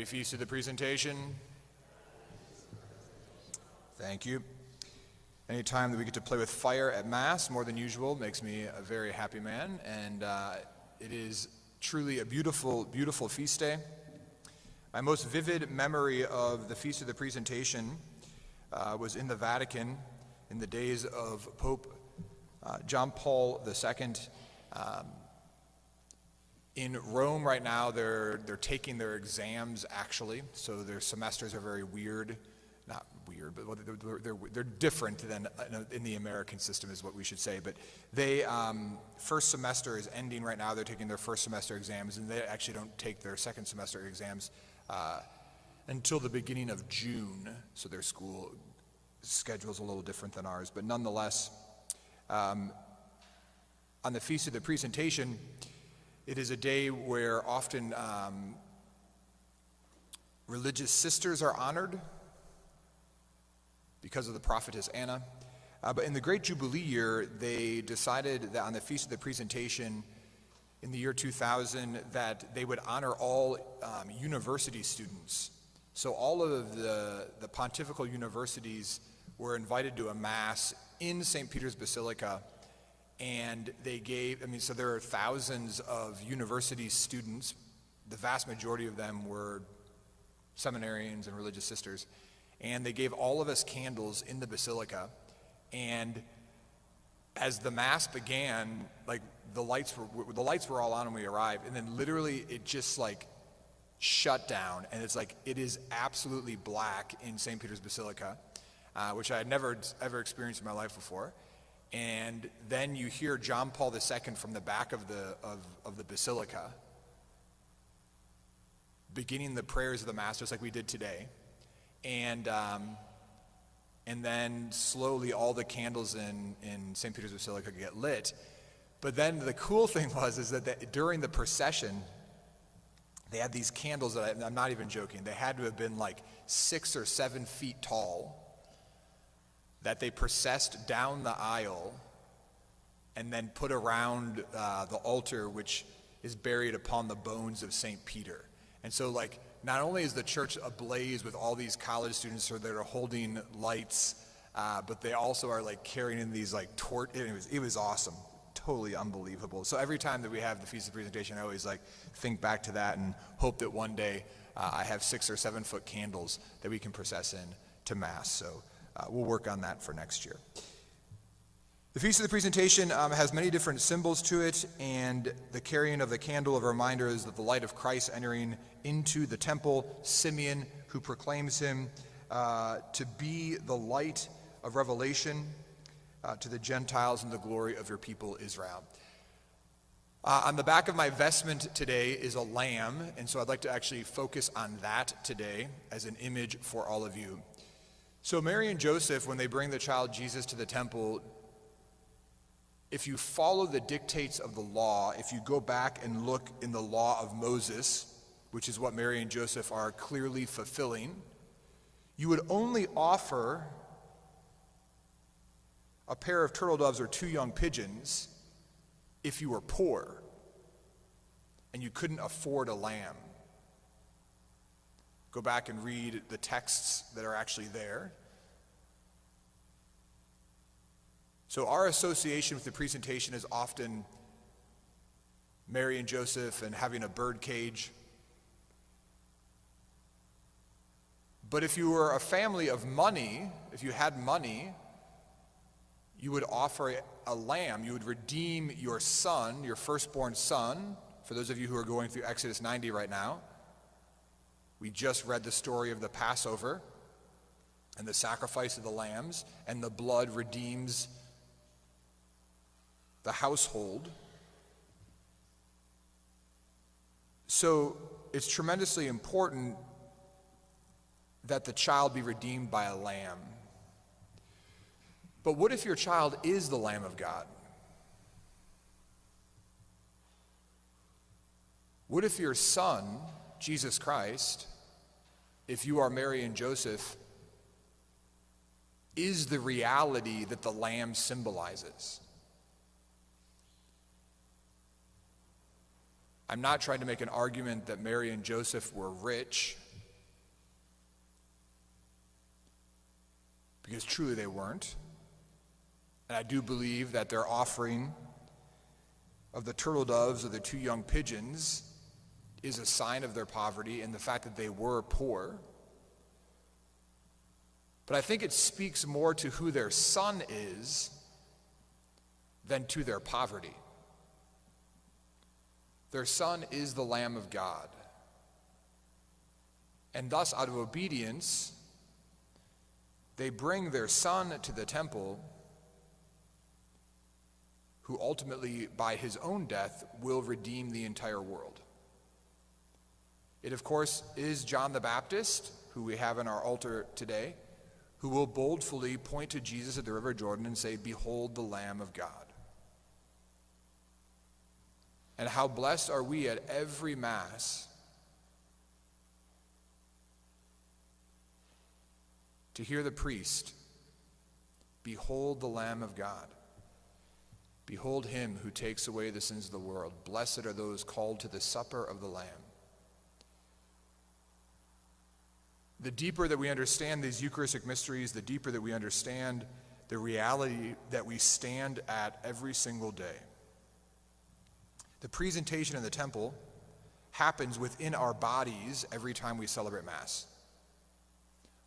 Feast of the Presentation. Thank you. Any time that we get to play with fire at Mass, more than usual, makes me a very happy man, and it is truly a beautiful, beautiful feast day. My most vivid memory of the Feast of the Presentation was in the Vatican in the days of Pope John Paul II. In Rome right now, they're taking their exams, actually, so their semesters are very weird. Not weird, but they're different than in the American system is what we should say. But they, first semester is ending right now. They're taking their first semester exams, and they actually don't take their second semester exams until the beginning of June. So their school schedule is a little different than ours. But nonetheless, on the Feast of the Presentation, it is a day where often religious sisters are honored because of the prophetess Anna. But in the Great Jubilee year, they decided that on the Feast of the Presentation in the year 2000 that they would honor all university students. So all of the pontifical universities were invited to a Mass in St. Peter's Basilica. And they gave, so there are thousands of university students. The vast majority of them were seminarians and religious sisters. And they gave all of us candles in the basilica. And as the Mass began, like the lights were all on when we arrived. And then literally it just like shut down. And it's like, it is absolutely black in St. Peter's Basilica, which I had never ever experienced in my life before. And then you hear John Paul II from the back of the basilica beginning the prayers of the Mass, just like we did today, and then slowly all the candles in St. Peter's Basilica get lit. But then the cool thing is that during the procession, they had these candles that I'm not even joking. They had to have been like 6 or 7 feet tall, that they processed down the aisle and then put around the altar, which is buried upon the bones of St. Peter. And so, like, not only is the church ablaze with all these college students that are holding lights, but they also are like carrying in these like it was awesome, totally unbelievable. So every time that we have the Feast of Presentation, I always like think back to that and hope that one day I have 6 or 7 foot candles that we can process in to Mass. So we'll work on that for next year. The Feast of the Presentation has many different symbols to it, and the carrying of the candle of a reminder is that the light of Christ entering into the temple, Simeon, who proclaims him to be the light of revelation to the Gentiles and the glory of your people Israel. On the back of my vestment today is a lamb, and so I'd like to actually focus on that today as an image for all of you. So Mary and Joseph, when they bring the child Jesus to the temple, if you follow the dictates of the law, if you go back and look in the law of Moses, which is what Mary and Joseph are clearly fulfilling, you would only offer a pair of turtle doves or 2 young pigeons if you were poor and you couldn't afford a lamb. Go back and read the texts that are actually there. So our association with the presentation is often Mary and Joseph and having a bird cage. But if you were a family of money, if you had money, you would offer a lamb. You would redeem your son, your firstborn son. For those of you who are going through Exodus 90 right now, we just read the story of the Passover and the sacrifice of the lambs, and the blood redeems the household. So it's tremendously important that the child be redeemed by a lamb. But what if your child is the Lamb of God? What if your son, Jesus Christ, if you are Mary and Joseph, is the reality that the lamb symbolizes? I'm not trying to make an argument that Mary and Joseph were rich because truly they weren't. And I do believe that their offering of the turtle doves or the 2 young pigeons is a sign of their poverty and the fact that they were poor. But I think it speaks more to who their son is than to their poverty. Their son is the Lamb of God. And thus, out of obedience, they bring their son to the temple, who ultimately, by his own death, will redeem the entire world. It, of course, is John the Baptist, who we have in our altar today, who will boldly point to Jesus at the River Jordan and say, "Behold the Lamb of God." And how blessed are we at every Mass to hear the priest, "Behold the Lamb of God. Behold him who takes away the sins of the world. Blessed are those called to the supper of the Lamb." The deeper that we understand these Eucharistic mysteries, the deeper that we understand the reality that we stand at every single day. The presentation in the temple happens within our bodies every time we celebrate Mass.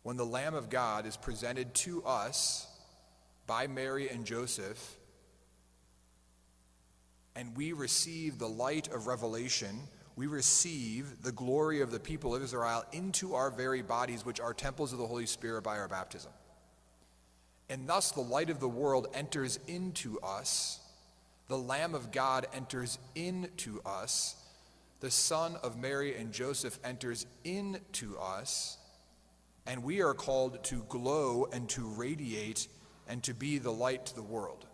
When the Lamb of God is presented to us by Mary and Joseph, and we receive the light of revelation, we receive the glory of the people of Israel into our very bodies, which are temples of the Holy Spirit by our baptism. And thus the light of the world enters into us, the Lamb of God enters into us, the Son of Mary and Joseph enters into us, and we are called to glow and to radiate and to be the light to the world.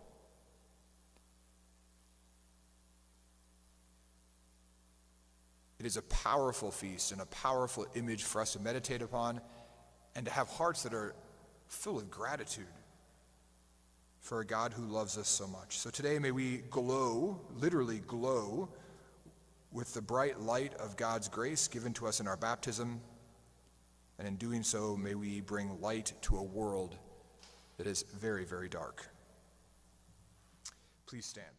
It is a powerful feast and a powerful image for us to meditate upon and to have hearts that are full of gratitude for a God who loves us so much. So today may we glow, literally glow, with the bright light of God's grace given to us in our baptism, and in doing so may we bring light to a world that is very, very dark. Please stand.